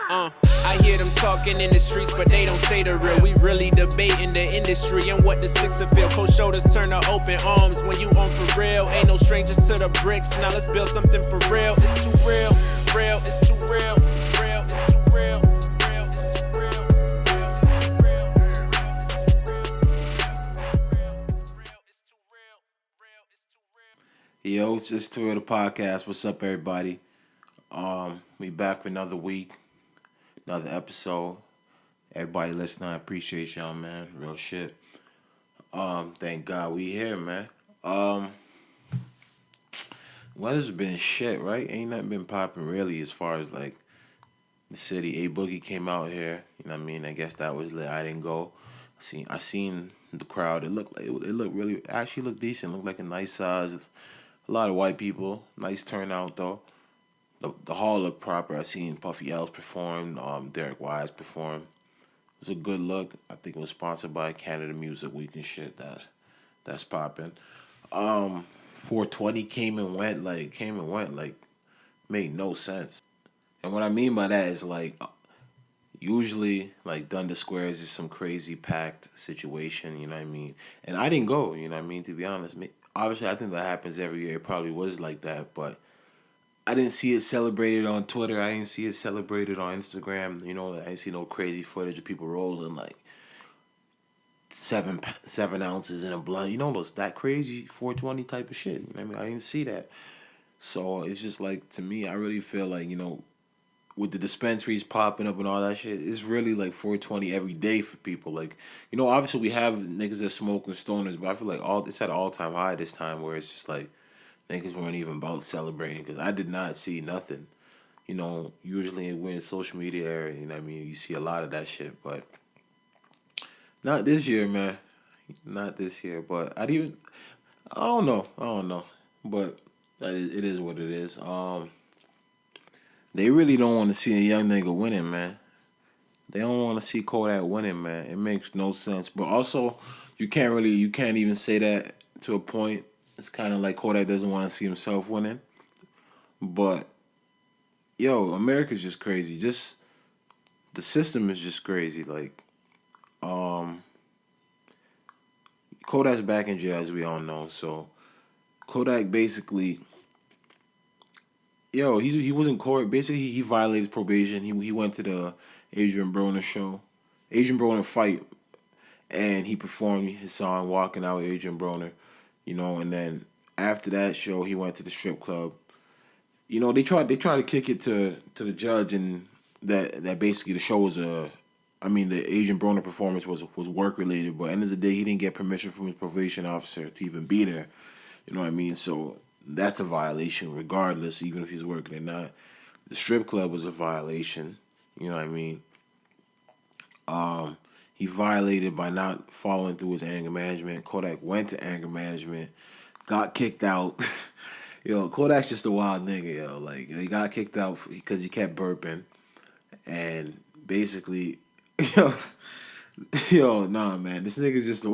I hear them talking in the streets, but they don't say the real. We really debating the industry and what the sixer feel. Cold shoulders turn to open arms when you on for real. Ain't no strangers to the bricks. Now let's build something for real. It's too real, real, it's too real, real, it's too real. Yo, it's just Tour the podcast. What's up, everybody? We back for another week, another episode. Everybody listening, I appreciate y'all, man. Real shit. Thank God we here, man. Weather's been shit, right? Ain't nothing been popping really as far as like the city. A Boogie came out here. You know what I mean? I guess that was lit. I didn't go. I seen the crowd. It looked like it looked really actually looked decent. Looked like a nice size. A lot of white people. Nice turnout though. The hall looked proper. I seen Puffy Ellis perform. Derek Wise perform. It was a good look. I think it was sponsored by Canada Music Week and shit. That's popping. 420 came and went like made no sense. And what I mean by that is like usually like Dundas Square is just some crazy packed situation. You know what I mean? And I didn't go. You know what I mean? To be honest, obviously I think that happens every year. It probably was like that, but I didn't see it celebrated on Twitter. I didn't see it celebrated on Instagram. You know, I didn't see no crazy footage of people rolling like 7 ounces in a blunt. You know, those that crazy 420 type of shit. You know what I mean? I didn't see that. So it's just like to me, I really feel like, with the dispensaries popping up and all that shit, it's really like 420 every day for people. Like, obviously we have niggas that smoke and stoners, but I feel like it's at an all time high this time where it's just like niggas weren't even about celebrating because I did not see nothing. Usually we're in social media area, you know what I mean? You see a lot of that shit, but not this year, man. Not this year, but I don't know. But it is what it is. They really don't want to see a young nigga winning, man. They don't want to see Kodak winning, man. It makes no sense. But also, you can't even say that to a point. It's kind of like Kodak doesn't want to see himself winning. But, yo, America's just crazy. Just, the system is just crazy. Like, Kodak's back in jail, as we all know. So, Kodak basically, he was in court. Basically, he violated probation. He went to the Adrian Broner show, Adrian Broner fight, and he performed his song "Walking Out" with Adrian Broner. And then after that show, he went to the strip club. They tried to kick it to the judge, and that basically the show was the Adrian Broner performance was work related, but at the end of the day, he didn't get permission from his probation officer to even be there. You know what I mean? So that's a violation, regardless, even if he's working or not. The strip club was a violation. You know what I mean? He violated by not following through his anger management. Kodak went to anger management, got kicked out. Kodak's just a wild nigga, Like, he got kicked out because he kept burping. And basically, nah, man. This nigga's just a...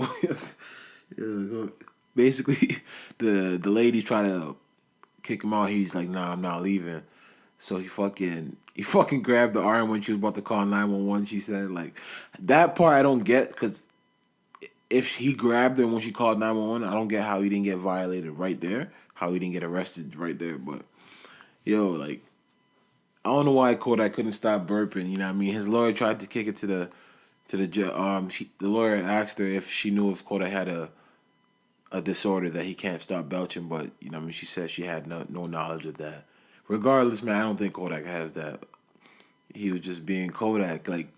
Basically, the lady tried to kick him out. He's like, nah, I'm not leaving. So he fucking grabbed the arm when she was about to call 911. She said, like, that part I don't get, because if he grabbed her when she called 911, I don't get how he didn't get violated right there, how he didn't get arrested right there. But like, I don't know why Kodak couldn't stop burping. You know what I mean? His lawyer tried to kick it to the judge. The lawyer asked her if she knew if Kodak had a disorder that he can't stop belching, but she said she had no knowledge of that. Regardless, man, I don't think Kodak has that. He was just being Kodak. Like,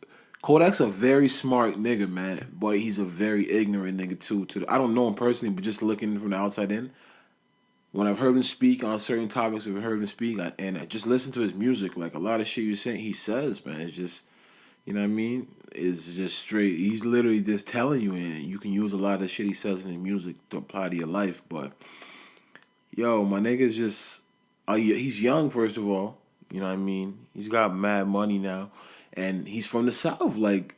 Kodak's a very smart nigga, man, but he's a very ignorant nigga too. I don't know him personally, but just looking from the outside in, when I've heard him speak on certain topics, I've heard him speak, and I just listen to his music. Like, a lot of shit he says, man, it's just, you know what I mean? It's just straight. He's literally just telling you, and you can use a lot of the shit he says in his music to apply to your life. But, my nigga's just, he's young, first of all. You know what I mean? He's got mad money now, and he's from the South. Like,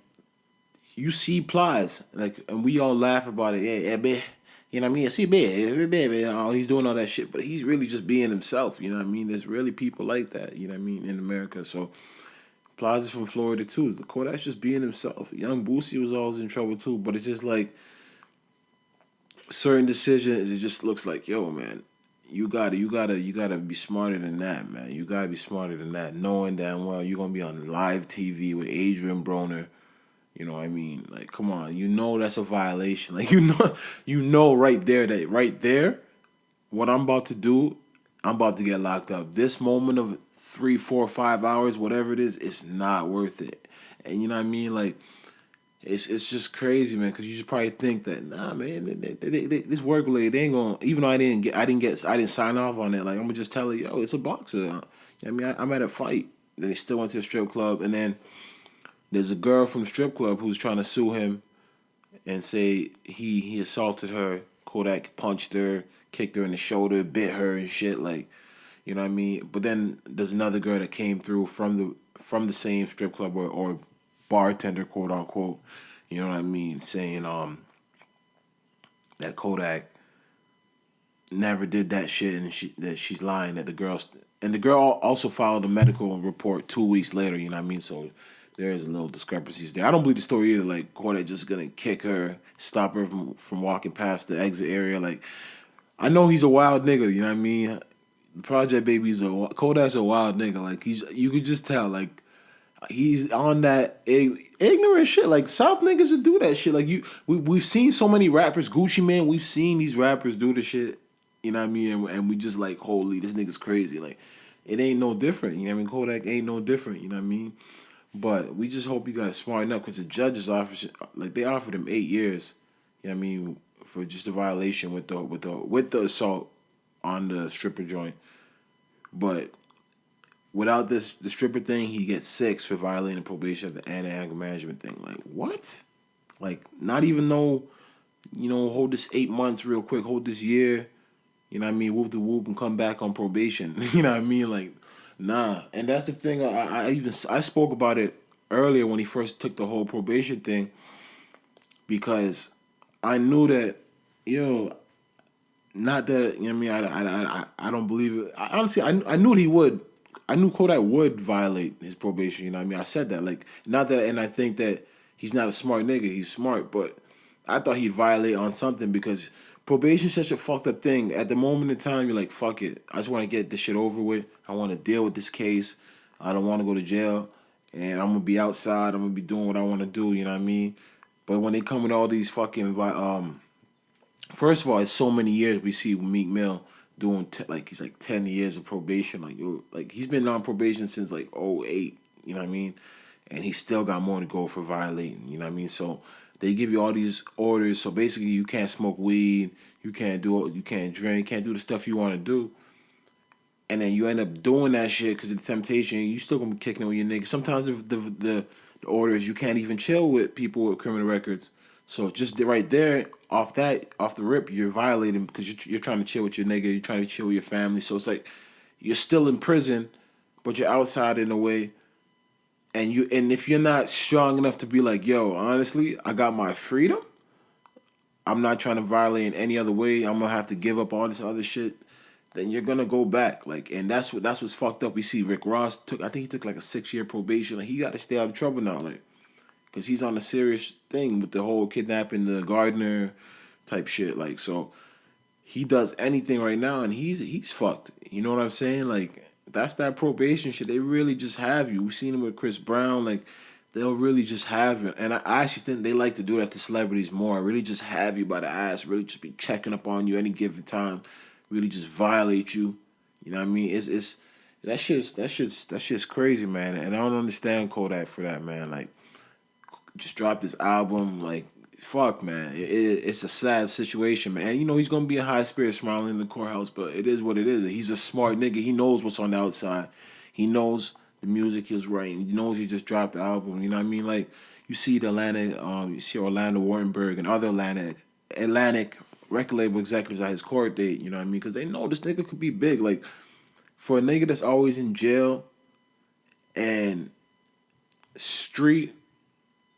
you see Plies, like, and we all laugh about it. Yeah, babe. You know what I mean? See, baby, he's doing all that shit, but he's really just being himself. You know what I mean? There's really people like that. You know what I mean? In America, so Plaza's from Florida too. The Kodak's just being himself. Young Boosie was always in trouble too, but it's just like certain decisions. It just looks like, yo, man, you gotta be smarter than that, man. You gotta be smarter than that, knowing damn well you're gonna be on live TV with Adrian Broner. You know what I mean? Like, come on, you know that's a violation. Like, you know right there that right there, what I'm about to do, I'm about to get locked up. This moment of 3, 4, 5 hours, whatever it is, it's not worth it. And you know what I mean? Like, it's just crazy, man. Because you just probably think that, nah, man, this work related, they ain't gonna. Even though I didn't sign off on it. Like, I'm gonna just tell her, yo, it's a boxer. I mean, I'm at a fight. Then they still went to the strip club, and then there's a girl from the strip club who's trying to sue him and say he assaulted her. Kodak punched her, kicked her in the shoulder, bit her and shit. Like, you know what I mean? But then there's another girl that came through from the same strip club or bartender, quote unquote. You know what I mean? Saying that Kodak never did that shit and that she's lying, that the girl also filed a medical report 2 weeks later. You know what I mean? So there's a little discrepancies there. I don't believe the story either. Like, Kodak just gonna kick her, stop her from walking past the exit area. Like, I know he's a wild nigga. You know what I mean? Project Baby's Kodak's a wild nigga. Like, you could just tell. Like, he's on that ignorant shit. Like, South niggas would do that shit. Like, we've seen so many rappers, Gucci Man. We've seen these rappers do the shit. You know what I mean? And we just like, holy, this nigga's crazy. Like, it ain't no different. You know what I mean? Kodak ain't no different. You know what I mean? But we just hope you got smarten up, because the judges they offered him 8 years. You know what I mean? For just a violation with the assault on the stripper joint. But without the stripper thing, he gets 6 for violating probation and the anger management thing. Like, what? Like, not even know, hold this 8 months real quick, hold this year, you know what I mean, whoop the whoop and come back on probation. You know what I mean? Like, nah. And that's the thing, I spoke about it earlier when he first took the whole probation thing, because I knew that, not that, you know what I mean, I don't believe it. Honestly, I knew he would. I knew Kodak would violate his probation, you know what I mean? I said that. Like, not that, and I think that he's not a smart nigga. He's smart, but I thought he'd violate on something, because probation's such a fucked up thing. At the moment in time, you're like, fuck it. I just want to get this shit over with. I want to deal with this case. I don't want to go to jail. And I'm going to be outside. I'm going to be doing what I want to do, you know what I mean? But when they come with all these fucking, first of all, it's so many years we see Meek Mill doing, he's like 10 years of probation. Like, he's been on probation since like '08, you know what I mean? And he still got more to go for violating, you know what I mean? So they give you all these orders. So basically, you can't smoke weed, you can't drink, can't do the stuff you want to do. And then you end up doing that shit because of the temptation. You still gonna be kicking it with your niggas. Sometimes the orders, you can't even chill with people with criminal records. So just right there, off the rip, you're violating, because you're trying to chill with your nigga. You're trying to chill with your family. So it's like you're still in prison, but you're outside in a way. And if you're not strong enough to be like, yo, honestly, I got my freedom. I'm not trying to violate in any other way. I'm gonna have to give up all this other shit. Then you're gonna go back. Like, and that's what's fucked up. We see Rick Ross I think he took like a 6-year probation. Like, he got to stay out of trouble now, like, because he's on a serious thing with the whole kidnapping the gardener type shit. Like, so he does anything right now, and he's fucked. You know what I'm saying? Like, that's that probation shit. They really just have you. We've seen him with Chris Brown. Like, they'll really just have you. And I actually think they like to do that to celebrities more. Really just have you by the ass. Really just be checking up on you any given time. Really just violate you. You know what I mean? It's that shit's crazy, man. And I don't understand Kodak for that, man. Like, just dropped his album. Like, fuck, man. It's a sad situation, man. And, he's gonna be in high spirits, smiling in the courthouse, but it is what it is. He's a smart nigga. He knows what's on the outside. He knows the music he was writing. He knows he just dropped the album. You know what I mean? Like, you see you see Orlando Warrenberg and other Atlantic record label executives at his court date. You know what I mean? Because they know this nigga could be big. Like, for a nigga that's always in jail and street,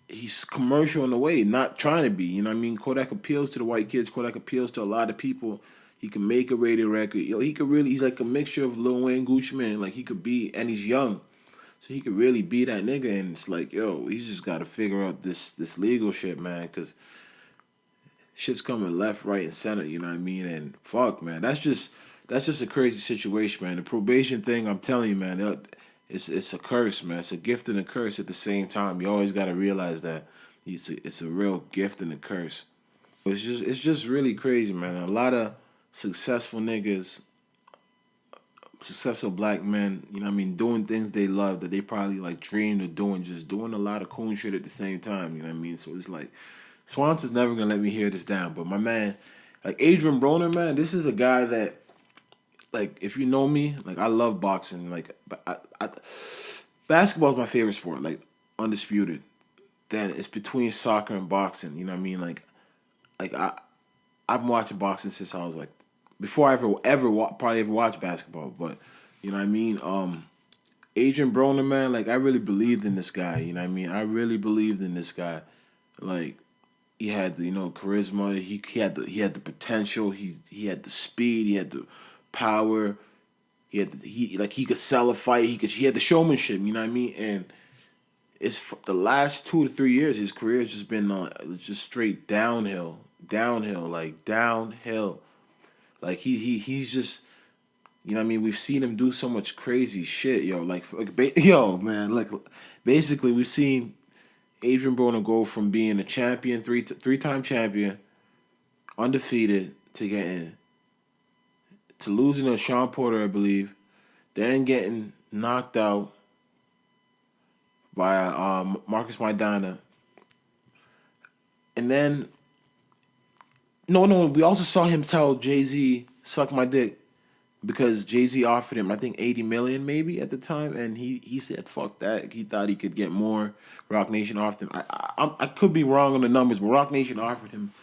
he's commercial in a way, not trying to be. You know what I mean? Kodak appeals to the white kids. Kodak appeals to a lot of people. He can make a radio record. He's like a mixture of Lil Wayne, Gucci Mane. Like, he could be, and he's young. so he could really be that nigga. And it's like, yo, he just got to figure out this legal shit, man, because shit's coming left, right, and center. You know what I mean? And fuck, man, that's just a crazy situation, man. The probation thing, I'm telling you, man, it's a curse, man. It's a gift and a curse at the same time. You always got to realize that it's a real gift and a curse. It's just really crazy, man. A lot of successful niggas, successful black men, you know what I mean, doing things they love that they probably like dreamed of doing, just doing a lot of cool shit at the same time, you know what I mean? So it's like Swanson's never gonna let me hear this down. But my man, like Adrian Broner, man, this is a guy that, like, if you know me, like I love boxing. Like basketball is my favorite sport, like undisputed. Then it's between soccer and boxing, you know what I mean? I've been watching boxing since I was like, before I probably ever watched basketball. But you know what I mean. Adrian Broner, man, like I really believed in this guy. You know what I mean. I really believed in this guy. Like he had the charisma. He had the potential. He had the speed. He had the power. He could sell a fight. He had the showmanship. You know what I mean. And it's the last 2 to 3 years, his career has just been just straight downhill, like downhill. Like he's just, you know what I mean. We've seen him do so much crazy shit, yo. Yo, man, like basically we've seen Adrian Broner go from being a champion, three-time champion, undefeated, to losing to Sean Porter, I believe, then getting knocked out by Marcus Maidana. And then, no, we also saw him tell Jay-Z, suck my dick, because Jay-Z offered him, I think, $80 million maybe at the time, and he said, fuck that. He thought he could get more. Rock Nation offered him. I could be wrong on the numbers, but Rock Nation offered him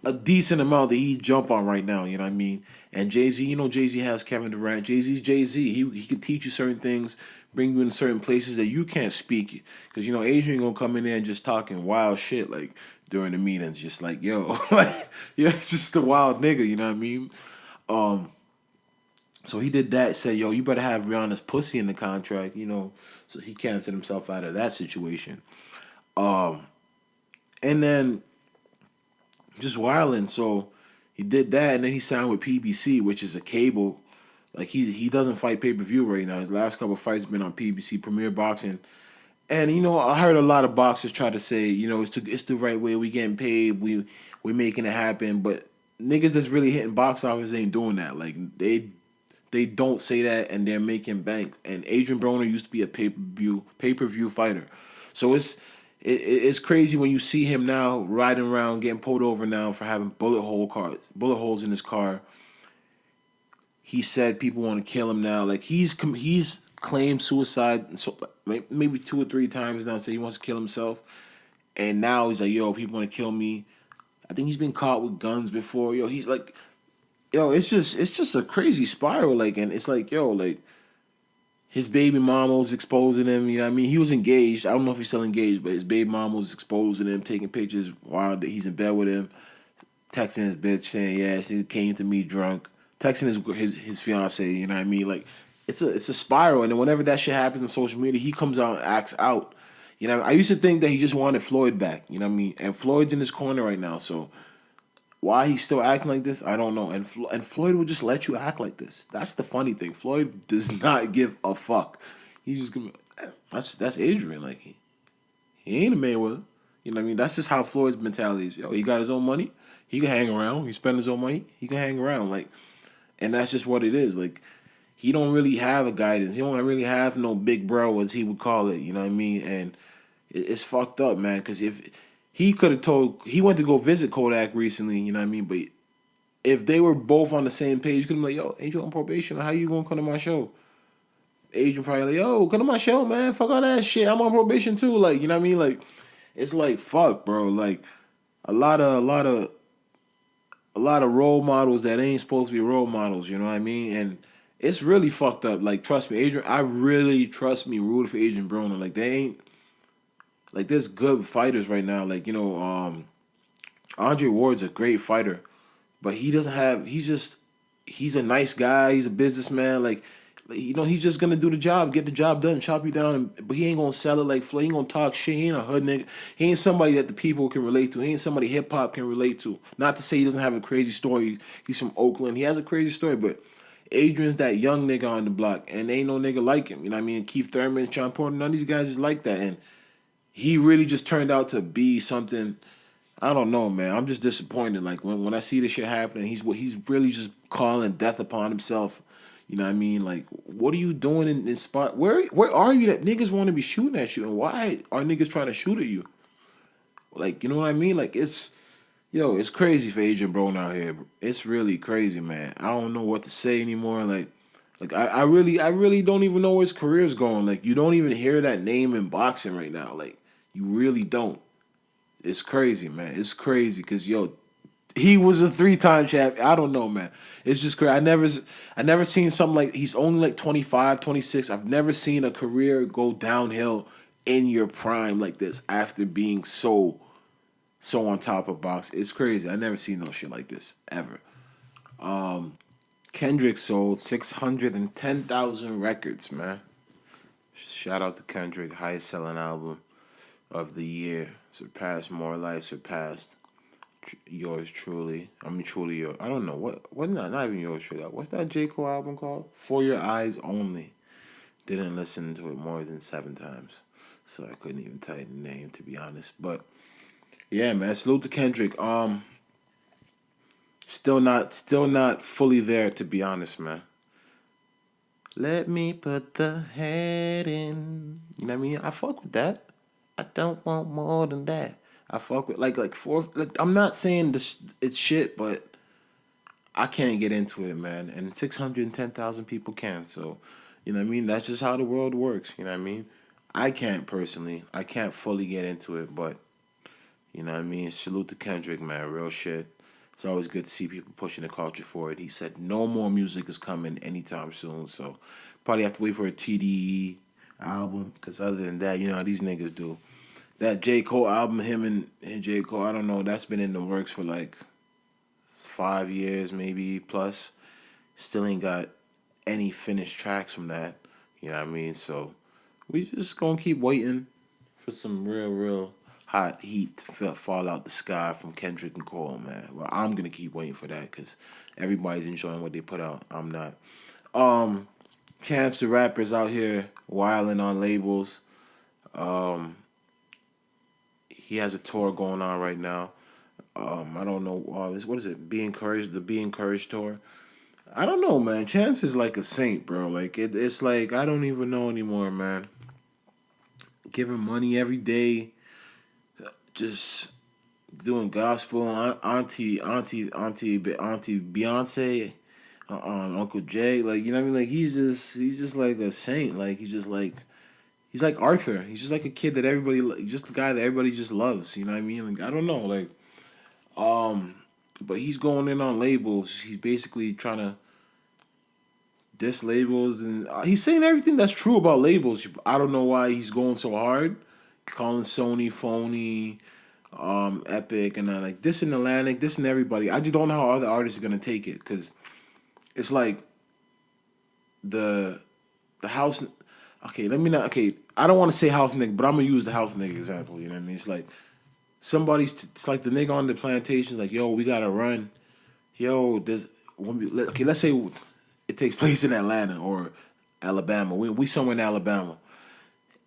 a decent amount that he'd jump on right now, you know what I mean? And Jay-Z, Jay-Z has Kevin Durant. Jay-Z's Jay-Z. He can teach you certain things, bring you in certain places that you can't speak. Because, Adrian gonna come in there and just talking wild shit, like, during the meetings, just like, yo, like, yeah, it's just a wild nigga, you know what I mean? So he did that, said, yo, you better have Rihanna's pussy in the contract, so he canceled himself out of that situation. And then just wilding. So he did that, and then he signed with PBC, which is a cable. Like he doesn't fight pay-per-view right now. His last couple of fights been on PBC, Premier Boxing. And I heard a lot of boxers try to say, it's the right way. We getting paid. We making it happen. But niggas that's really hitting box office ain't doing that. Like they don't say that, and they're making bank. And Adrian Broner used to be a pay-per-view fighter. So it's crazy when you see him now riding around getting pulled over now for having bullet holes in his car. He said people want to kill him now. Like he's claimed suicide so maybe 2 or 3 times now. Said he wants to kill himself, and now he's like, yo, people want to kill me. I think he's been caught with guns before. Yo, he's like, yo, it's just a crazy spiral. Like, and it's like, yo, like. His baby mama was exposing him, you know what I mean? He was engaged. I don't know if he's still engaged, but his baby mama was exposing him, taking pictures while he's in bed with him, texting his bitch saying, yeah, she came to me drunk, texting his fiance, you know what I mean? Like, it's a spiral, and then whenever that shit happens on social media, he comes out and acts out. You know, I used to think that he just wanted Floyd back, you know what I mean? And Floyd's in his corner right now, so why he's still acting like this, I don't know. And Floyd will just let you act like this. That's the funny thing. Floyd does not give a fuck. He's just gonna. That's Adrian. Like he ain't a Mayweather. You know what I mean? That's just how Floyd's mentality is. Yo, he got his own money. He can hang around. He spend his own money. He can hang around. Like, and that's just what it is. Like, he don't really have a guidance. He don't really have no big bro, as he would call it. You know what I mean? And it's fucked up, man. Because if he could have told, he went to go visit Kodak recently, you know what I mean? But if they were both on the same page, you could be like, yo, Angel on probation, how you gonna come to my show? Agent probably like, yo, come to my show, man. Fuck all that shit. I'm on probation too. Like, you know what I mean? Like, it's like, fuck, bro. Like, a lot of role models that ain't supposed to be role models, you know what I mean? And it's really fucked up. Like, trust me, Adrian, I really, rooted for Adrian Broner. Like, they ain't, like, there's good fighters right now. Like, Andre Ward's a great fighter, but he doesn't have, he's a nice guy. He's a businessman. Like, Like, he's just gonna do the job, get the job done, chop you down, but he ain't gonna sell it like Flo. He ain't gonna talk shit. He ain't a hood nigga. He ain't somebody that the people can relate to. He ain't somebody hip hop can relate to. Not to say he doesn't have a crazy story. He's from Oakland. He has a crazy story, but Adrian's that young nigga on the block, and ain't no nigga like him. You know what I mean? Keith Thurman, John Porter, none of these guys is like that, and he really just turned out to be something. I don't know, man. I'm just disappointed. Like when I see this shit happening, he's really just calling death upon himself. You know what I mean? Like, what are you doing in spot? Where are you that niggas want to be shooting at you, and why are niggas trying to shoot at you? Like, you know what I mean? Like, it's crazy for Agent Brown out here. It's really crazy, man. I don't know what to say anymore. Like I really don't even know where his career's going. Like, you don't even hear that name in boxing right now. Like, you really don't. It's crazy, man. It's crazy because he was a 3-time champ. I don't know, man. It's just crazy. I never seen something like he's only like 25, 26. I've never seen a career go downhill in your prime like this after being so on top of boxing. It's crazy. I never seen no shit like this ever. Kendrick sold 610,000 records, man. Shout out to Kendrick, highest selling album of the year. Surpassed More Life, surpassed Yours Truly. I mean, Truly Yours. I don't know. What not even Yours Truly. What's that J. Cole album called? For Your Eyes Only. Didn't listen to it more than 7 times. So I couldn't even tell you the name, to be honest. But yeah, man, salute to Kendrick. Still not fully there, to be honest, man. Let me put the head in. You know what I mean? I fuck with that. I don't want more than that. I fuck with like four. Like, I'm not saying this it's shit, but I can't get into it, man. And 610,000 people can. So, you know what I mean? That's just how the world works. You know what I mean? I can't personally. I can't fully get into it, but you know what I mean? Salute to Kendrick, man. Real shit. It's always good to see people pushing the culture forward. He said no more music is coming anytime soon. So probably have to wait for a TDE album. Because other than that, you know how these niggas do. That J. Cole album, him and J. Cole, I don't know. That's been in the works for like 5 years, maybe plus. Still ain't got any finished tracks from that. You know what I mean? So we just gonna keep waiting for some real hot heat to fall out the sky from Kendrick and Cole, man. Well, I'm gonna keep waiting for that because everybody's enjoying what they put out. I'm not. Chance the Rapper's out here wilding on labels. He has a tour going on right now. I don't know. What is it? Be Encouraged, the Be Encouraged tour. I don't know, man. Chance is like a saint, bro. Like it's like I don't even know anymore, man. Giving money every day, just doing gospel. Auntie Beyonce, Uncle Jay. Like, you know what I mean? Like he's just like a saint. Like he's like Arthur. He's just like a kid that just a guy that everybody just loves. You know what I mean? Like, I don't know, like, but he's going in on labels. He's basically trying to diss labels, and he's saying everything that's true about labels. I don't know why he's going so hard, calling Sony phony, Epic, and like this in Atlantic, this and everybody. I just don't know how other artists are gonna take it because it's like the house. Okay, let me not. Okay, I don't want to say house nigga, but I'm gonna use the house nigga example. You know what I mean? It's like it's like the nigga on the plantation. Like, yo, we gotta run. Yo, okay, let's say it takes place in Atlanta or Alabama. We somewhere in Alabama,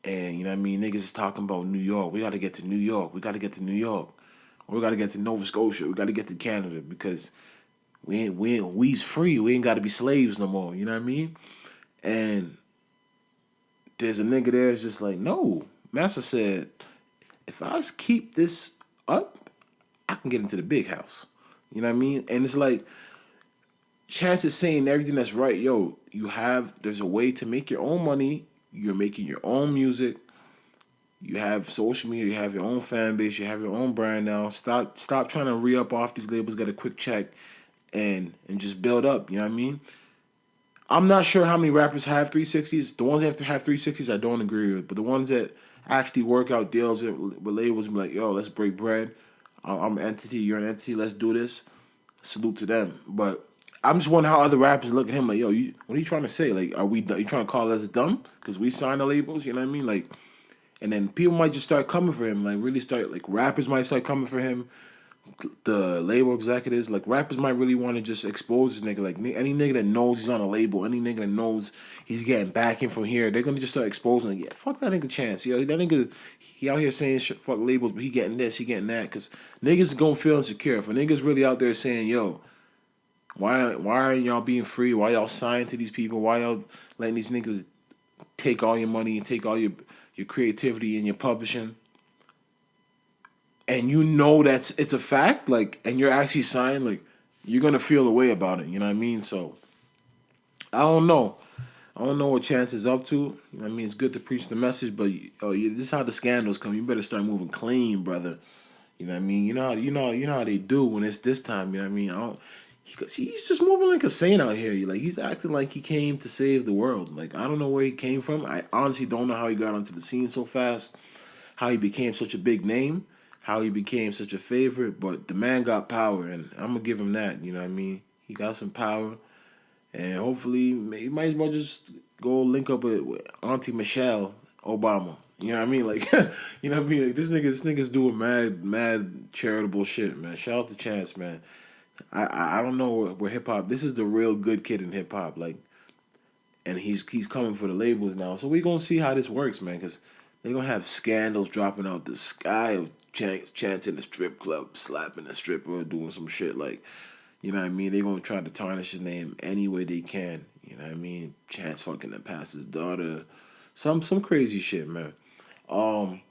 and you know what I mean. Niggas is talking about New York. We gotta get to New York. We gotta get to New York. Or we gotta get to Nova Scotia. We gotta get to Canada because we's free. We ain't gotta be slaves no more. You know what I mean? And there's a nigga there that's just like, no. Master said, if I keep this up, I can get into the big house. You know what I mean? And it's like, Chance is saying everything that's right. Yo, there's a way to make your own money. You're making your own music. You have social media. You have your own fan base. You have your own brand now. Stop trying to re-up off these labels, get a quick check, and just build up. You know what I mean? I'm not sure how many rappers have 360s. The ones that have to have 360s, I don't agree with. But the ones that actually work out deals with labels and be like, yo, let's break bread. I'm an entity, you're an entity, let's do this. Salute to them. But I'm just wondering how other rappers look at him like, yo, what are you trying to say? Like, you trying to call us dumb because we signed the labels? You know what I mean? Like, and then people might just start coming for him. Like, really start like rappers might start coming for him. The label executives, like rappers, might really want to just expose this nigga. Like any nigga that knows he's on a label, any nigga that knows he's getting backing from here, they're gonna just start exposing. Like, yeah, fuck that nigga Chance. Yo, that nigga, he out here saying shit, fuck labels, but he getting this, he getting that. Cause niggas gonna feel insecure. If a nigga's really out there saying, yo, why aren't y'all being free? Why y'all signed to these people? Why y'all letting these niggas take all your money and take all your creativity and your publishing? And you know it's a fact, like, and you're actually signed, like, you're gonna feel a way about it. You know what I mean? So I don't know. I don't know what Chance is up to. You know what I mean? It's good to preach the message, but this is how the scandals come. You better start moving clean, brother. You know what I mean? You know how they do when it's this time. You know what I mean? I don't. He's just moving like a saint out here. Like, he's acting like he came to save the world. Like, I don't know where he came from. I honestly don't know how he got onto the scene so fast. How he became such a big name. How he became such a favorite. But the man got power, and I'm gonna give him that. You know what I mean? He got some power, and hopefully he might as well just go link up with Auntie Michelle Obama. You know what I mean? Like, you know what I mean? Like, this nigga's doing mad charitable shit, man. Shout out to Chance, man. I don't know where hip hop. This is the real good kid in hip hop, like, and he's coming for the labels now. So we gonna see how this works, man, because they gonna have scandals dropping out the sky of Chance in the strip club, slapping a stripper, or doing some shit like, you know what I mean? They gonna try to tarnish his name any way they can. You know what I mean? Chance fucking the pastor's daughter, some crazy shit, man. Um,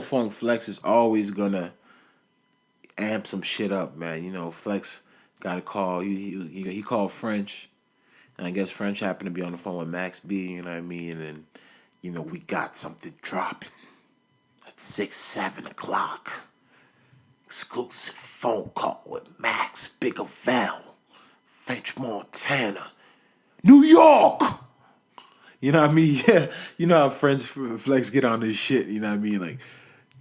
Funk Flex is always gonna amp some shit up, man. You know, Flex got a call. He called French, and I guess French happened to be on the phone with Max B. You know what I mean? And we got something dropping at 6, 7 o'clock. Exclusive phone call with Max Bigger Val, French Montana, New York. You know what I mean? Yeah, you know how French Flex get on this shit. You know what I mean? Like,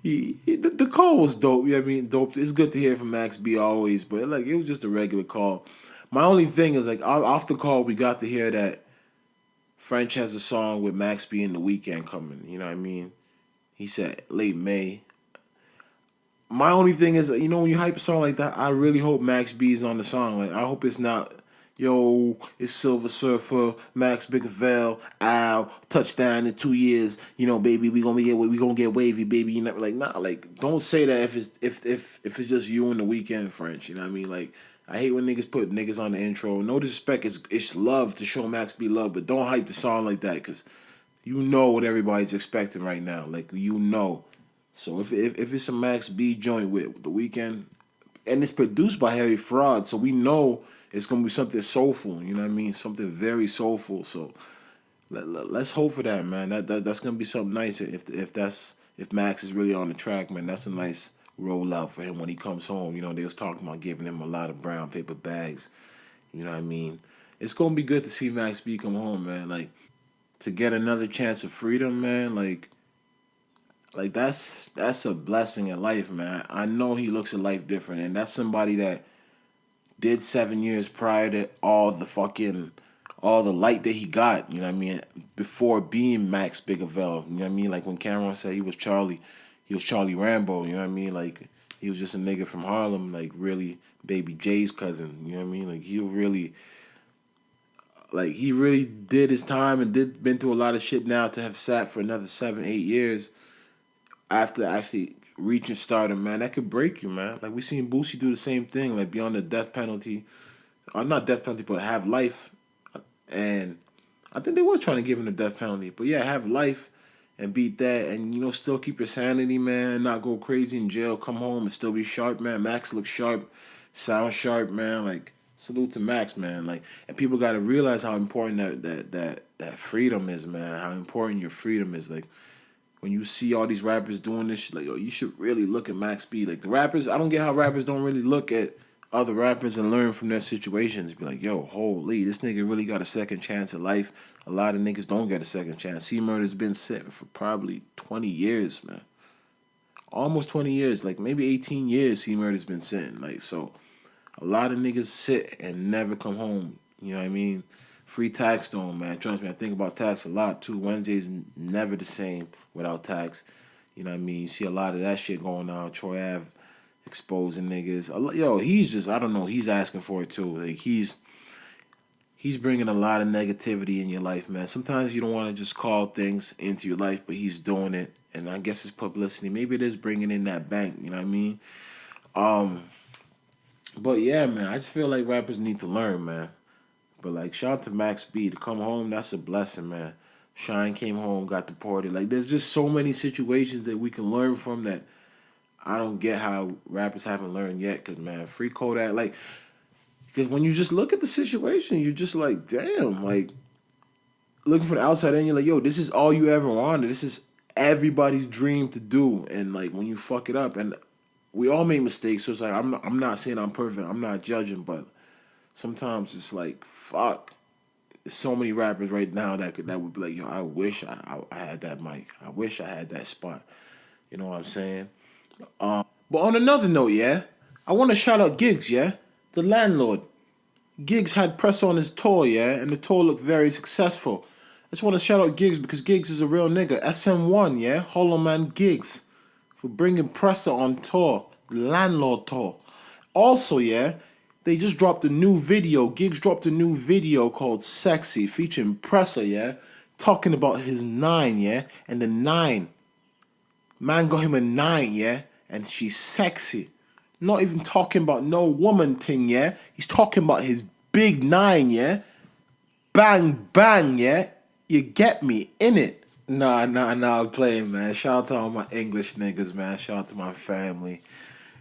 the call was dope. You know what I mean? Dope. It's good to hear from Max B always, but like, it was just a regular call. My only thing is, like, off the call, we got to hear that French has a song with Max B and The Weeknd coming. You know what I mean? He said late May. My only thing is, when you hype a song like that, I really hope Max B is on the song. Like, I hope it's not, yo, it's Silver Surfer, Max Bigger Val, ow, touchdown in 2 years. Baby, we gonna get wavy, baby. Like, nah, like, don't say that if it's just you and The Weeknd, French. You know what I mean? Like, I hate when niggas put niggas on the intro. No disrespect, it's love to show Max B love, but don't hype the song like that, because you know what everybody's expecting right now. Like, you know. So if it's a Max B joint with The Weeknd, and it's produced by Harry Fraud, so we know it's gonna be something soulful. You know what I mean? Something very soulful. So let's hope for that, man. That's gonna be something nice. If Max is really on the track, man, that's a nice rollout for him when he comes home. They was talking about giving him a lot of brown paper bags. You know what I mean? It's gonna be good to see Max B come home, man. Like, to get another chance of freedom, man. Like, that's a blessing in life, man. I know he looks at life different, and that's somebody that did 7 years prior to all the light that he got. You know what I mean? Before being Max Bigavel, you know what I mean? Like, when Cameron said he was Charlie Rambo. You know what I mean? Like, he was just a nigga from Harlem, like, really Baby J's cousin. You know what I mean? Like, he really did his time and been through a lot of shit now to have sat for another 7, 8 years after actually reaching stardom, man. That could break you, man. Like, we seen Boosie do the same thing, like, beyond the death penalty, or not death penalty, but have life. And I think they were trying to give him the death penalty, but yeah, have life and beat that, and still keep your sanity, man. Not go crazy in jail, come home and still be sharp, man. Max looks sharp, sounds sharp, man. Like, salute to Max, man. Like, and people got to realize how important that freedom is, man. How important your freedom is, like. When you see all these rappers doing this shit, like, yo, you should really look at Max B. Like, the rappers, I don't get how rappers don't really look at other rappers and learn from their situations. Be like, yo, holy, this nigga really got a second chance at life. A lot of niggas don't get a second chance. C-Murder's been sitting for probably 20 years, man. Almost 20 years, like maybe 18 years C-Murder's been sitting. Like, so A lot of niggas sit and never come home. You know what I mean? Free tax stone, man. Trust me, I think about tax a lot too. Wednesday's never the same without tax. You know what I mean? You see a lot of that shit going on. Troy Ave exposing niggas. Yo, he's just, I don't know, he's asking for it too. Like he's bringing a lot of negativity in your life, man. Sometimes you don't want to just call things into your life, but he's doing it. And I guess it's publicity. Maybe it is bringing in that bank, you know what I mean? Um, but yeah, man, I just feel like rappers need to learn, man. But like, shout out to Max B to come home. That's a blessing, man. Shine came home, got deported. Like, there's just so many situations that we can learn from that I don't get how rappers haven't learned yet. Cause man, free Kodak, like, because when you just look at the situation, you're just like, damn, like looking from the outside in, you're like, yo, this is all you ever wanted. This is everybody's dream to do. And like when you fuck it up, and we all make mistakes. So it's like I'm not saying I'm perfect. I'm not judging, but sometimes it's like fuck. There's so many rappers right now that would be like, yo, I wish I had that mic. I wish I had that spot. You know what I'm saying? But on another note, yeah, I want to shout out Gigs, yeah, the landlord. Gigs had press on his tour, yeah, and the tour looked very successful. I just want to shout out Gigs because Gigs is a real nigga. SM1, yeah, Hollow Man Gigs for bringing Presser on tour, the landlord tour. Also, yeah, they just dropped a new video. Gigs dropped a new video called Sexy featuring Presser, yeah, talking about his 9, yeah, and the 9. Man got him a 9, yeah, and she's sexy. Not even talking about no woman thing, yeah. He's talking about his big 9, yeah. Bang, bang, yeah. You get me, in it. Nah, I'm playing, man. Shout out to all my English niggas, man. Shout out to my family.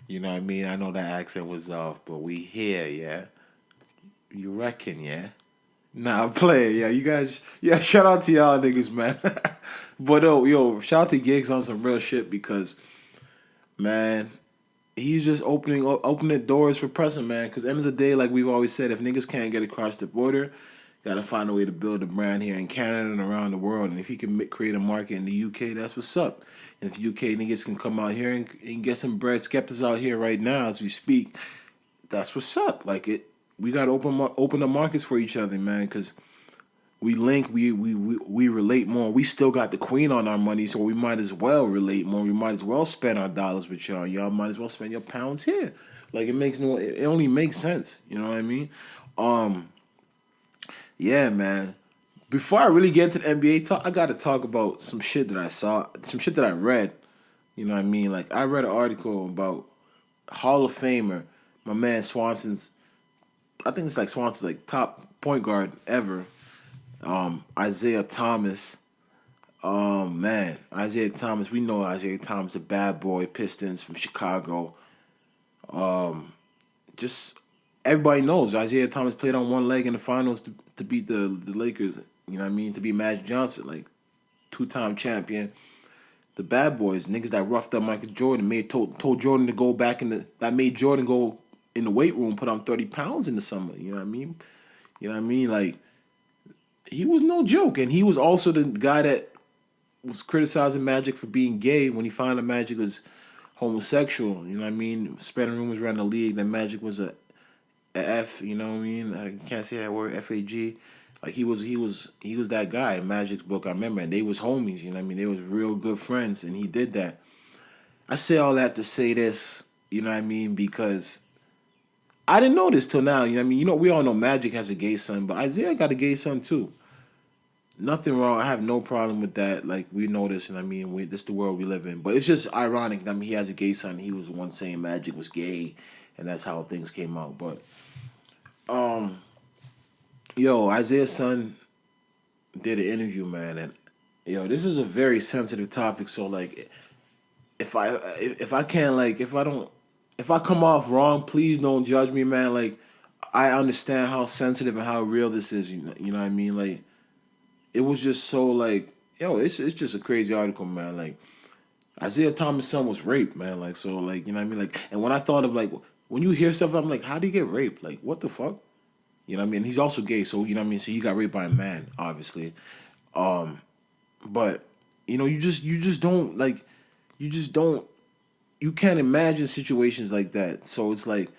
You know what I mean? I know that accent was off, but we here, yeah. You reckon, yeah? Nah, I'm playing, yeah. You guys, yeah, shout out to y'all niggas, man. But yo, shout out to Gigs on some real shit because, man, he's just opening doors for present, man. Because end of the day, like we've always said, if niggas can't get across the border, gotta find a way to build a brand here in Canada and around the world. And if he can create a market in the UK, that's what's up. And if UK niggas can come out here and get some bread, Skepta's out here right now as we speak, that's what's up. Like we gotta open the markets for each other, man. Because we link, we relate more. We still got the queen on our money, so we might as well relate more. We might as well spend our dollars with y'all. Y'all might as well spend your pounds here. Like it only makes sense. You know what I mean? Um, yeah, man. Before I really get into the NBA talk, I gotta talk about some shit that I saw, some shit that I read. You know what I mean? Like I read an article about Hall of Famer, my man Swanson's. I think it's like Swanson's like top point guard ever. Isaiah Thomas. Man, Isaiah Thomas. We know Isaiah Thomas, a bad boy, Pistons from Chicago. Just everybody knows Isaiah Thomas played on one leg in the finals to beat the Lakers. You know what I mean? To beat Magic Johnson, like 2-time champion. The bad boys, niggas that roughed up Michael Jordan, told Jordan to go back that made Jordan go in the weight room, put on 30 pounds in the summer. You know what I mean? You know what I mean? Like he was no joke, and he was also the guy that was criticizing Magic for being gay when he found out Magic was homosexual. You know what I mean? Spreading rumors around the league that Magic was a F. You know what I mean? I can't say that word, FAG. Like he was that guy in Magic's book. I remember, and they was homies. You know what I mean? They was real good friends, and he did that. I say all that to say this. You know what I mean? Because I didn't know this till now. You know what I mean? You know, we all know Magic has a gay son, but Isaiah got a gay son too. Nothing wrong. I have no problem with that. Like we know this, and I mean, this is the world we live in. But it's just ironic. I mean, he has a gay son. He was the one saying Magic was gay, and that's how things came out. But, yo, Isaiah's son did an interview, man, and yo, this is a very sensitive topic. So like, if I can't like if I come off wrong, please don't judge me, man. Like, I understand how sensitive and how real this is. You know what I mean? Like, it was just so like, yo, it's just a crazy article, man. Like, Isaiah Thomas' son was raped, man. Like, so like, you know what I mean? Like, and when I thought of like, when you hear stuff, I'm like, how did he get raped? Like, what the fuck? You know what I mean? He's also gay, so you know what I mean. So he got raped by a man, obviously. But you know, you just don't like, you just don't, you can't imagine situations like that. So it's like,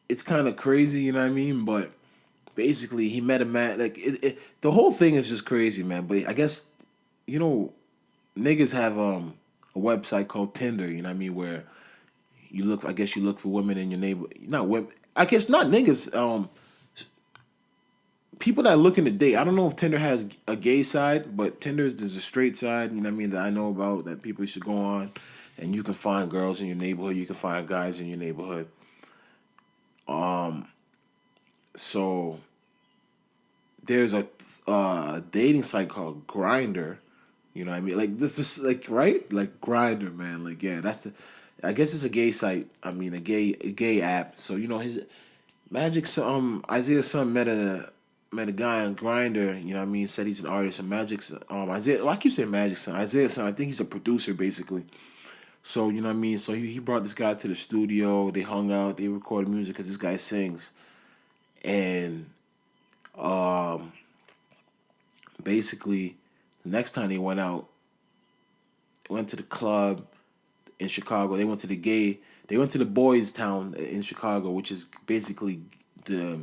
it's kind of crazy, you know what I mean? But basically, he met a man. Like the whole thing is just crazy, man. But I guess you know niggas have a website called Tinder. You know what I mean? Where you look. I guess you look for women in your neighbor. Not women. I guess not niggas. People that are looking to date. I don't know if Tinder has a gay side, but there's a straight side. You know what I mean? That I know about that people should go on, and you can find girls in your neighborhood. You can find guys in your neighborhood. Um, so there's a dating site called Grinder. You know what I mean? Like this is like right, like Grinder, man. Like yeah, that's the. I guess it's a gay site. I mean, a gay app. So you know his Isaiah's son met a guy on Grinder. You know what I mean? Said he's an artist. And Magic's Isaiah. Well, I keep saying Magic's son. Isaiah's son. I think he's a producer basically. So you know what I mean? So he brought this guy to the studio. They hung out. They recorded music because this guy sings. And um, basically, the next time they went out, they went to the club in Chicago. They went to the gay. They went to the boys' town in Chicago, which is basically the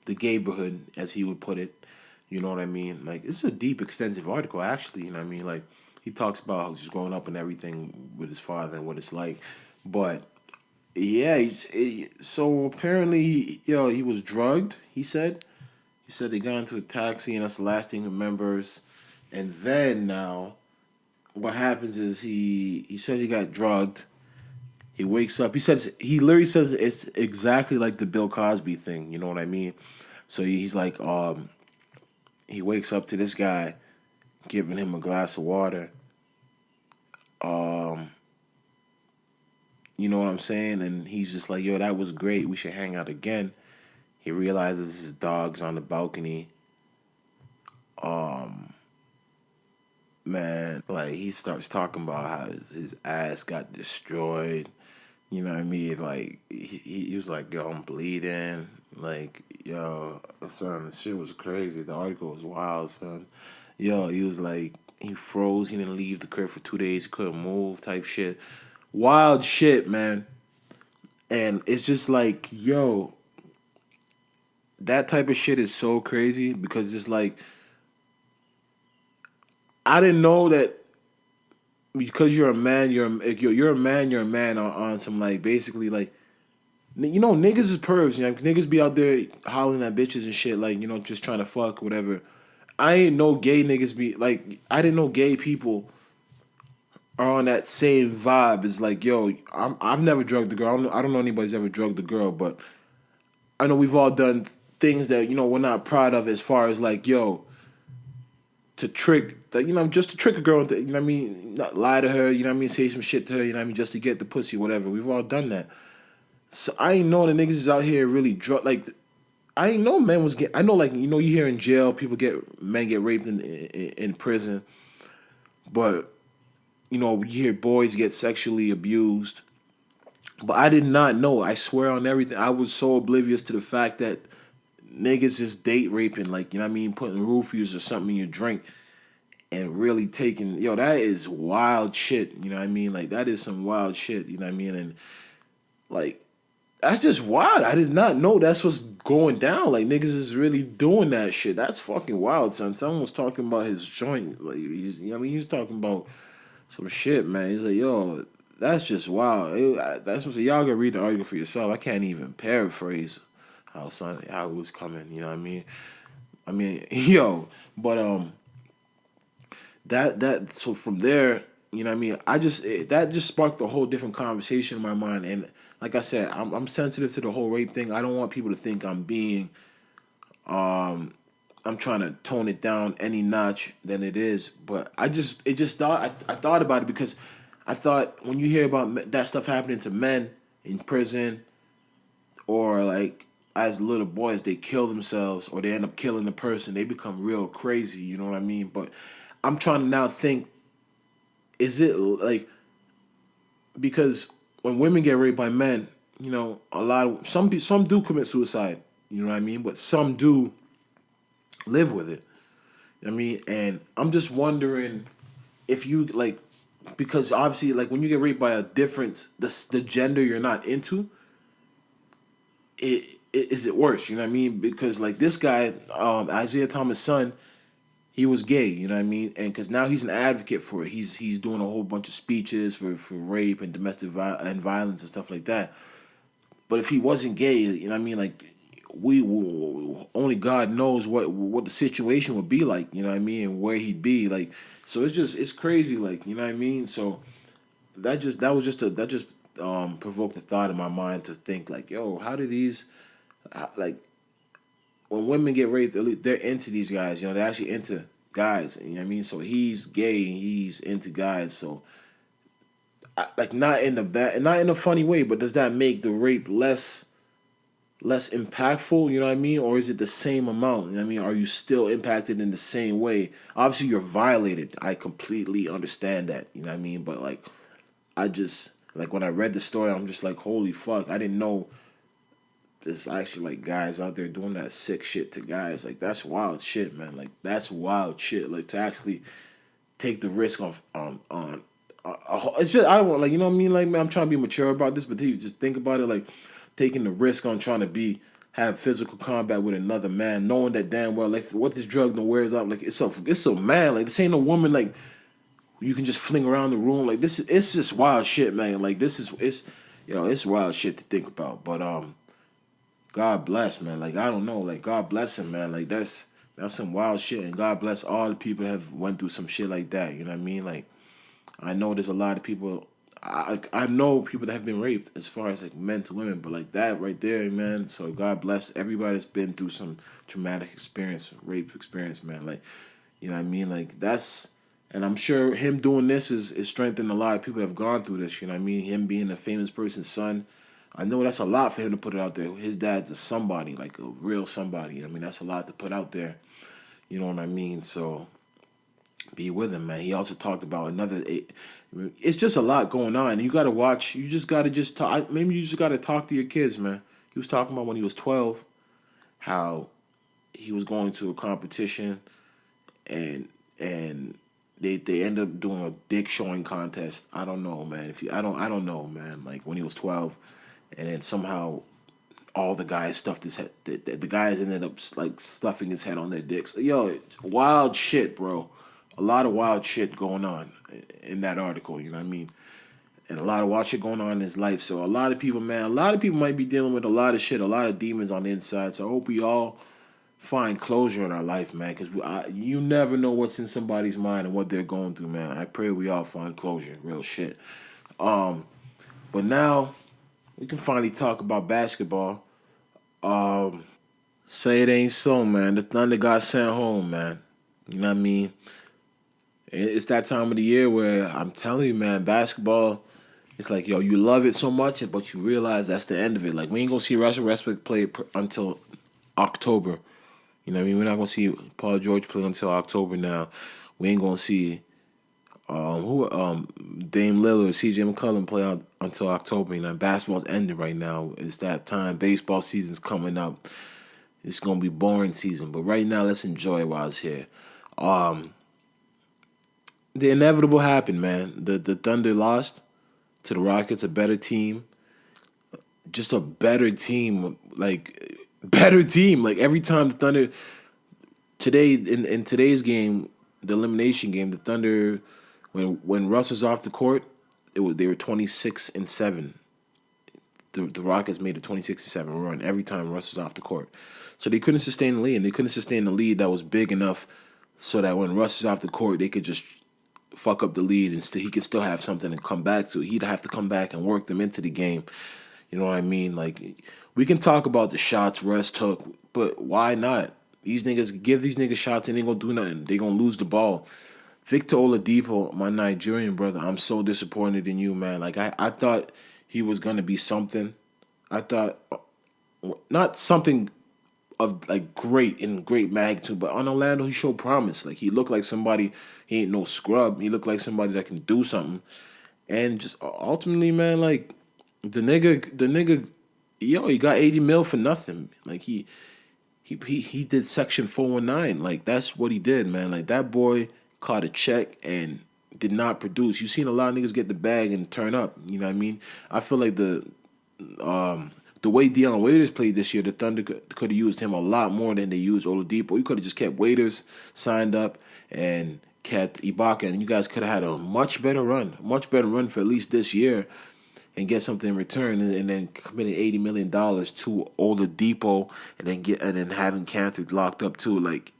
the gayborhood, as he would put it. You know what I mean? Like it's a deep, extensive article, actually. You know what I mean? Like he talks about just growing up and everything with his father and what it's like. But yeah, so apparently, he was drugged. He said they got into a taxi, and that's the last thing he remembers. And then now, what happens is he says he got drugged. He wakes up. He literally says it's exactly like the Bill Cosby thing. You know what I mean? So he's like, he wakes up to this guy giving him a glass of water. Um, you know what I'm saying? And he's just like, yo, that was great. We should hang out again. He realizes his dog's on the balcony. Um, man, like he starts talking about how his ass got destroyed. You know what I mean? Like he was like, "Yo, I'm bleeding." Like, yo, son, the shit was crazy. The article was wild, son. Yo, he was like, he froze. He didn't leave the crib for 2 days. He couldn't move. Type shit. Wild shit, man. And it's just like, yo, that type of shit is so crazy because it's like I didn't know that because you're a man, you're a man, you're a man on some like basically like niggas is pervs, you know, niggas be out there hollering at bitches and shit, like, just trying to fuck, whatever. I ain't know gay niggas be like, I didn't know gay people are on that same vibe. It's like, yo, I've never drugged a girl. I don't know anybody's ever drugged a girl, but I know we've all done things that, we're not proud of as far as like, yo, to trick, like, just to trick a girl, you know what I mean? Not lie to her, you know what I mean? Say some shit to her, you know what I mean? Just to get the pussy, whatever. We've all done that. So I ain't know the niggas is out here really drug. Like I ain't know men was get. I know like you hear in jail men get raped in prison, but you hear boys get sexually abused. But I did not know. I swear on everything. I was so oblivious to the fact that niggas just date raping, like, you know what I mean, putting roofies or something in your drink and really taking, that is wild shit. You know what I mean? Like that is some wild shit. You know what I mean? And like that's just wild. I did not know that's what's going down. Like niggas is really doing that shit. That's fucking wild, son. Someone was talking about his joint. Like he was talking about some shit, man. He's like, yo, that's just wild. That's what y'all gotta read the article for yourself. I can't even paraphrase how it was coming. You know what I mean? I mean, yo, but so from there, you know what I mean? That just sparked a whole different conversation in my mind. And like I said, I'm sensitive to the whole rape thing. I don't want people to think um I'm trying to tone it down any notch than it is. But I thought about it because I thought when you hear about that stuff happening to men in prison or like as little boys, they kill themselves or they end up killing the person, they become real crazy. You know what I mean? But I'm trying to now think: is it like because when women get raped by men, some do commit suicide. You know what I mean? But some do live with it. I mean, and I'm just wondering if you like because obviously like when you get raped by a different the gender you're not into, is it worse? You know what I mean? Because like this guy, Isaiah Thomas' son, he was gay. You know what I mean? And because now he's an advocate for it. He's doing a whole bunch of speeches for rape and domestic and violence and stuff like that. But if he wasn't gay, you know what I mean? Like only God knows what the situation would be like. You know what I mean? And where he'd be like. So it's crazy. Like you know what I mean? So that just provoked a thought in my mind to think like, yo, how do these like when women get raped, they're into these guys. You know, they're actually into guys. You know what I mean? So he's gay. He's into guys. So like not in the bad, not in a funny way, but does that make the rape less impactful? You know what I mean? Or is it the same amount? You know what I mean? Are you still impacted in the same way? Obviously, you're violated. I completely understand that. You know what I mean? But like, I just like when I read the story, I'm just like, holy fuck! I didn't know there's actually like guys out there doing that sick shit to guys. Like that's wild shit, man. Like that's wild shit. Like to actually take the risk of it's just I don't want like you know what I mean. Like man, I'm trying to be mature about this, but you just think about it like taking the risk on trying to have physical combat with another man, knowing that damn well like what this drug don't wears out. Like it's so man. Like this ain't no woman like you can just fling around the room. Like this is it's just wild shit, man. Like this is it's it's wild shit to think about. But God bless, man. Like I don't know, like God bless him, man. Like that's some wild shit, and God bless all the people that have went through some shit like that. You know what I mean? Like I know there's a lot of people. I know people that have been raped, as far as like men to women, but like that right there, man. So God bless everybody that's been through some traumatic experience, rape experience, man. Like you know what I mean? Like that's. And I'm sure him doing this is strengthening a lot of people that have gone through this. You know what I mean? Him being a famous person's son, I know that's a lot for him to put it out there. His dad's a somebody, like a real somebody. I mean, that's a lot to put out there. You know what I mean? So be with him, man. He also talked about it's just a lot going on. You got to watch. You just got to just talk. Maybe you just got to talk to your kids, man. He was talking about when he was 12, how he was going to a competition and they end up doing a dick showing contest. I don't know, man. If you, I don't know, man. Like when he was 12, and then somehow all the guys stuffed his head. The guys ended up like stuffing his head on their dicks. Yo, wild shit, bro. A lot of wild shit going on in that article. You know what I mean? And a lot of wild shit going on in his life. So a lot of people, man, a lot of people might be dealing with a lot of shit, a lot of demons on the inside. So I hope we all find closure in our life, man, because you never know what's in somebody's mind and what they're going through, man. I pray we all find closure, real shit. But now we can finally talk about basketball. Say it ain't so, man. The Thunder got sent home, man. You know what I mean? It's that time of the year where I'm telling you, man, basketball. It's like, yo, you love it so much, but you realize that's the end of it. Like, we ain't gonna see Russell Westbrook play until October. You know what I mean? We're not gonna see Paul George play until October now. We ain't gonna see Dame Lillard, CJ McCollum play out until October. You know, basketball's ending right now. It's that time. Baseball season's coming up. It's gonna be boring season, but right now let's enjoy it while it's here. The inevitable happened, man. The Thunder lost to the Rockets, a better team, just a better team, like better team. Like every time the Thunder today in today's game, the elimination game, the Thunder when Russ was off the court, they were 26-7. The Rockets made a 26-7 run every time Russ was off the court. So they couldn't sustain the lead, and they couldn't sustain the lead that was big enough so that when Russ is off the court, they could just fuck up the lead and he could still have something to come back to. He'd have to come back and work them into the game. You know what I mean? Like, we can talk about the shots Russ took, but why not? Give these niggas shots and they ain't gonna do nothing. They gonna lose the ball. Victor Oladipo, my Nigerian brother, I'm so disappointed in you, man. Like, I thought he was gonna be something. I thought, not something of like great magnitude, but on Orlando he showed promise. Like he looked like somebody. He ain't no scrub. He looked like somebody that can do something. And just ultimately, man, like the nigga, yo, he got 80 mil for nothing. Like he did Section 419. Like that's what he did, man. Like that boy caught a check and did not produce. You seen a lot of niggas get the bag and turn up. You know what I mean? I feel like the the way Deion Waiters played this year, the Thunder could have used him a lot more than they used Oladipo. You could have just kept Waiters signed up and kept Ibaka, and you guys could have had a much better run for at least this year, and get something in return, and then committing $80 million to Oladipo, and then having Cantor locked up too. Like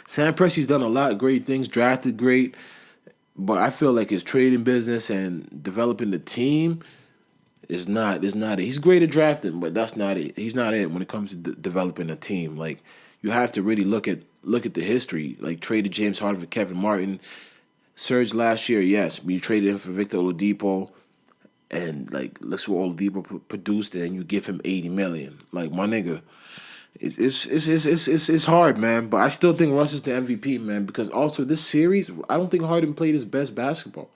Sam Presti's done a lot of great things, drafted great, but I feel like his trading business and developing the team is not it. He's great at drafting, but that's not it. He's not it when it comes to developing a team. Like you have to really look at the history. Like traded James Harden for Kevin Martin, Serge last year, yes, but you traded him for Victor Oladipo, and like let's what Oladipo produced, and you give him $80 million. Like my nigga, it's hard, man. But I still think Russ is the MVP, man, because also this series, I don't think Harden played his best basketball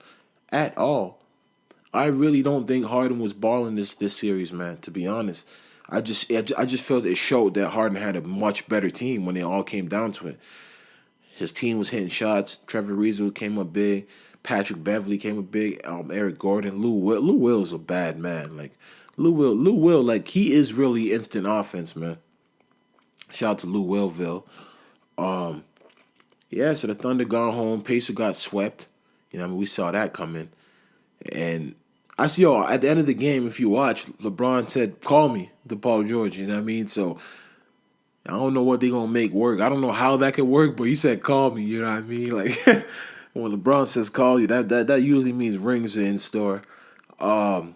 at all. I really don't think Harden was balling this series, man. To be honest, I just felt it showed that Harden had a much better team when it all came down to it. His team was hitting shots. Trevor Ariza came up big. Patrick Beverly came up big. Eric Gordon, Lou Will is a bad man. Like Lou Will, like he is really instant offense, man. Shout out to Lou Willville. Yeah, so the Thunder gone home. Pacers got swept. You know, I mean, we saw that coming. And I see, at the end of the game, if you watch, LeBron said, "Call me," to Paul George. You know what I mean? So I don't know what they gonna make work. I don't know how that could work, but he said, "Call me." You know what I mean? Like when LeBron says, "Call you," that usually means rings are in store. The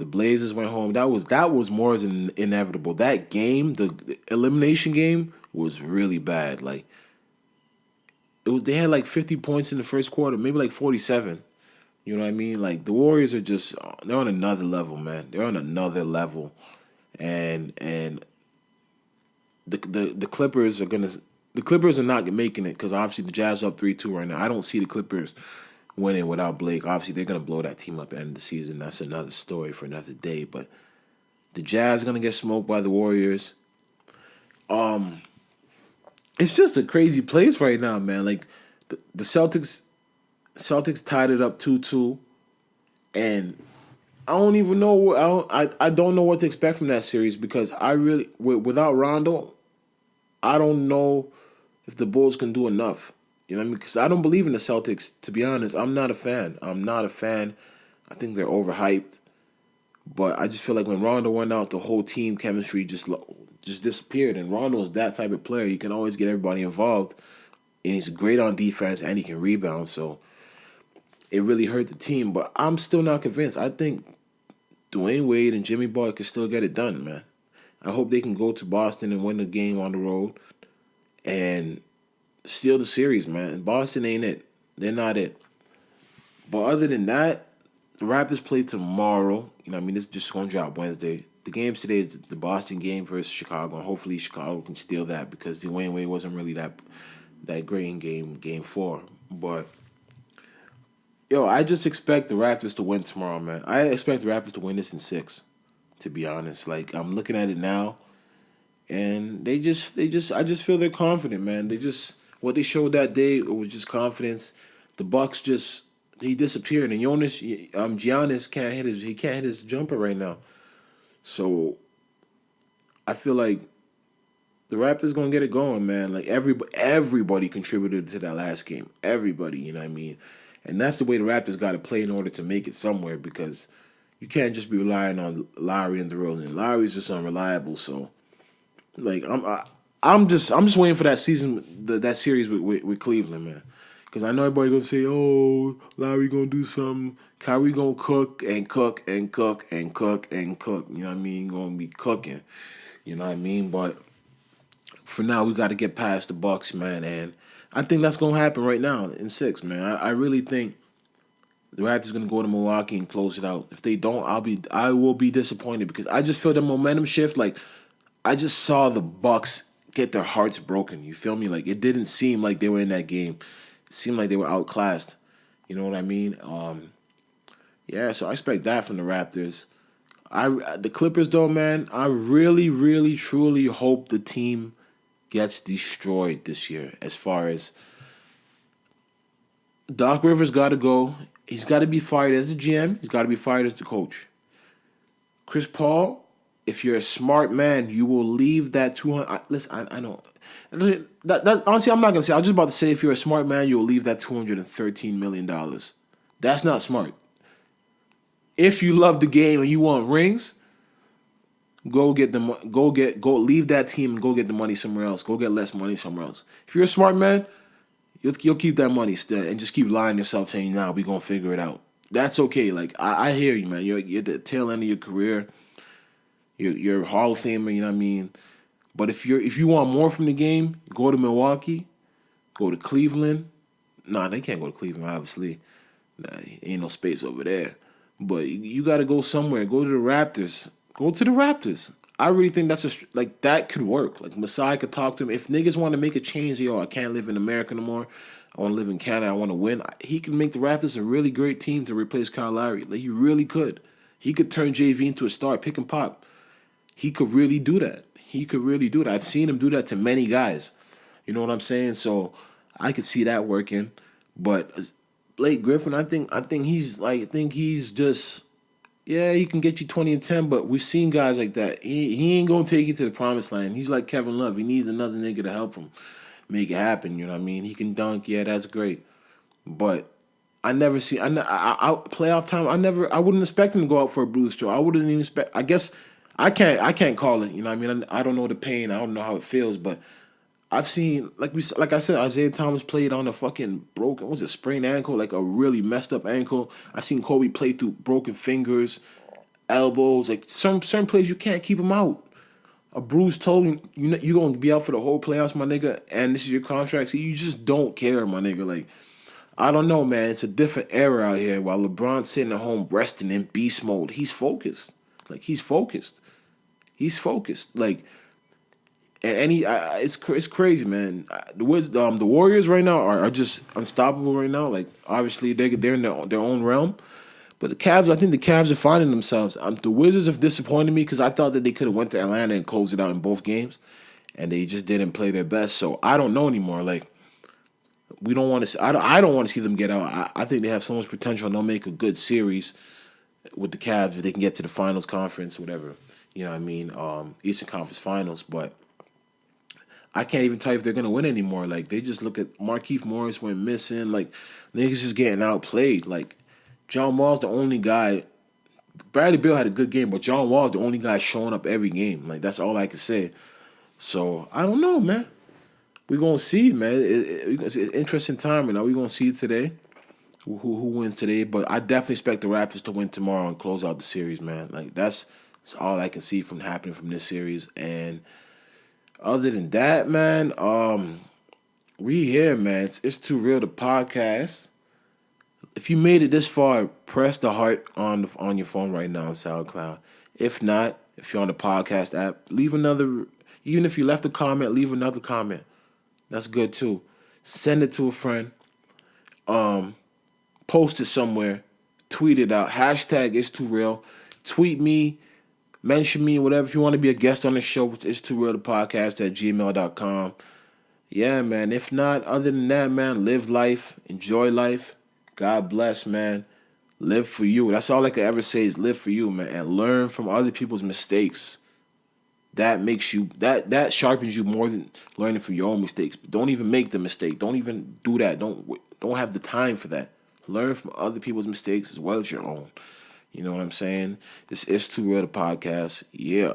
Blazers went home. That was more than inevitable. That game, the elimination game, was really bad. Like they had like 50 points in the first quarter, maybe like 47. You know what I mean? Like the Warriors are just they're on another level, man. They're on another level, and the Clippers are not making it because obviously the Jazz are up 3-2 right now. I don't see the Clippers winning without Blake. Obviously they're gonna blow that team up at the end of the season. That's another story for another day. But the Jazz are gonna get smoked by the Warriors. It's just a crazy place right now, man. Like the Celtics tied it up 2-2, and I don't even know. I don't know what to expect from that series because I really without Rondo, I don't know if the Bulls can do enough. You know what I mean? Because I don't believe in the Celtics. To be honest, I'm not a fan. I think they're overhyped. But I just feel like when Rondo went out, the whole team chemistry just disappeared. And Rondo is that type of player. You can always get everybody involved, and he's great on defense and he can rebound. So it really hurt the team. But I'm still not convinced. I think Dwayne Wade and Jimmy Butler can still get it done, man. I hope they can go to Boston and win the game on the road and steal the series, man. Boston ain't it. They're not it. But other than that, the Raptors play tomorrow. You know what I mean? This is just going to drop Wednesday. The games today is the Boston game versus Chicago, and hopefully Chicago can steal that because Dwayne Wade wasn't really that great in game 4. But I just expect the Raptors to win tomorrow, man. I expect the Raptors to win this in 6, to be honest. Like, I'm looking at it now, and I just feel they're confident, man. What they showed that day, it was just confidence. The Bucks he disappeared, and Giannis can't hit his jumper right now. So I feel like the Raptors gonna get it going, man. Like everybody contributed to that last game. Everybody, you know what I mean? And that's the way the Raptors got to play in order to make it somewhere because you can't just be relying on Lowry and DeRozan. Lowry's just unreliable. So, like, I'm just waiting for that series with Cleveland, man. Because I know everybody gonna say, "Oh, Lowry gonna do something." Kyrie gonna cook and cook and cook and cook and cook. You know what I mean? Gonna be cooking. You know what I mean? But for now, we got to get past the Bucks, man, and I think that's gonna happen right now in 6, man. I really think the Raptors gonna go to Milwaukee and close it out. If they don't, I will be disappointed because I just feel the momentum shift. Like I just saw the Bucks get their hearts broken. You feel me? Like it didn't seem like they were in that game. It seemed like they were outclassed. You know what I mean? Yeah. So I expect that from the Raptors. The Clippers, though, man. I really, really, truly hope the team gets destroyed this year. As far as Doc Rivers got to go. He's got to be fired as the GM. He's got to be fired as the coach. Chris Paul, if you're a smart man, you will leave that 200. Listen, I know. That honestly, I'm not gonna say. I was just about to say, if you're a smart man, you'll leave that $213 million. That's not smart. If you love the game and you want rings, go get the go leave that team and go get the money somewhere else. Go get less money somewhere else. If you're a smart man, you'll keep that money still and just keep lying to yourself saying, "Nah, we gonna figure it out." That's okay. Like I hear you, man. You're at the tail end of your career. You're a Hall of Famer. You know what I mean. But if you want more from the game, go to Milwaukee, go to Cleveland. Nah, they can't go to Cleveland, obviously. Nah, ain't no space over there. But you got to go somewhere. Go to the Raptors. Go to the Raptors. I really think like that could work. Like Masai could talk to him. If niggas want to make a change, yo, I can't live in America no more. I want to live in Canada. I want to win. He can make the Raptors a really great team to replace Kyle Lowry. Like he really could. He could turn JV into a star, pick and pop. He could really do that. He could really do that. I've seen him do that to many guys. You know what I'm saying? So I could see that working. But Blake Griffin, I think he's just, yeah, he can get you 20 and 10, but we've seen guys like that. He ain't gonna take you to the promised land. He's like Kevin Love. He needs another nigga to help him make it happen. You know what I mean? He can dunk, yeah, that's great. But I never see. Playoff time. I wouldn't expect him to go out for a bruise toe. I wouldn't even expect. I guess I can't call it. You know what I mean? I don't know the pain. I don't know how it feels, but I've seen like I said, Isaiah Thomas played on a fucking broken, was it sprained ankle, like a really messed up ankle. I've seen Kobe play through broken fingers, elbows, like certain plays you can't keep him out. A bruised toe, you gonna be out for the whole playoffs, my nigga, and this is your contract. So you just don't care, my nigga. Like I don't know, man. It's a different era out here. While LeBron's sitting at home resting in beast mode, he's focused. Like he's focused. He's focused. Like and it's crazy, man. The Warriors right now are just unstoppable right now. Like obviously they're in their own realm, but the Cavs, I think the Cavs are finding themselves. The Wizards have disappointed me because I thought that they could have went to Atlanta and closed it out in both games, and they just didn't play their best. So I don't know anymore. Like we don't want to. I don't want to see them get out. I think they have so much potential, and they'll make a good series with the Cavs if they can get to the Finals Conference, whatever. You know what I mean? Eastern Conference Finals, but I can't even tell you if they're gonna win anymore. Like they just look at Markieff Morris went missing. Like niggas just getting outplayed. Like John Wall's the only guy. Bradley Beal had a good game, but John Wall's the only guy showing up every game. Like that's all I can say. So I don't know, man. We gonna see, man. It's an interesting time, and we gonna see today who wins today. But I definitely expect the Raptors to win tomorrow and close out the series, man. Like that's all I can see from happening from this series. And other than that, man, we here, man. It's Too Real, the podcast. If you made it this far, press the heart on your phone right now on SoundCloud. If not, if you're on the podcast app, leave another. Even if you left a comment, leave another comment. That's good too. Send it to a friend. Post it somewhere. Tweet it out. Hashtag It's Too Real. Tweet me. Mention me, whatever. If you want to be a guest on the show, It's Too Real, the podcast at gmail.com. Yeah, man. If not, other than that, man, live life. Enjoy life. God bless, man. Live for you. That's all I can ever say is live for you, man. And learn from other people's mistakes. That makes you, that sharpens you more than learning from your own mistakes. But don't even make the mistake. Don't even do that. Don't have the time for that. Learn from other people's mistakes as well as your own. You know what I'm saying? This is Too Real, the podcast. Yeah.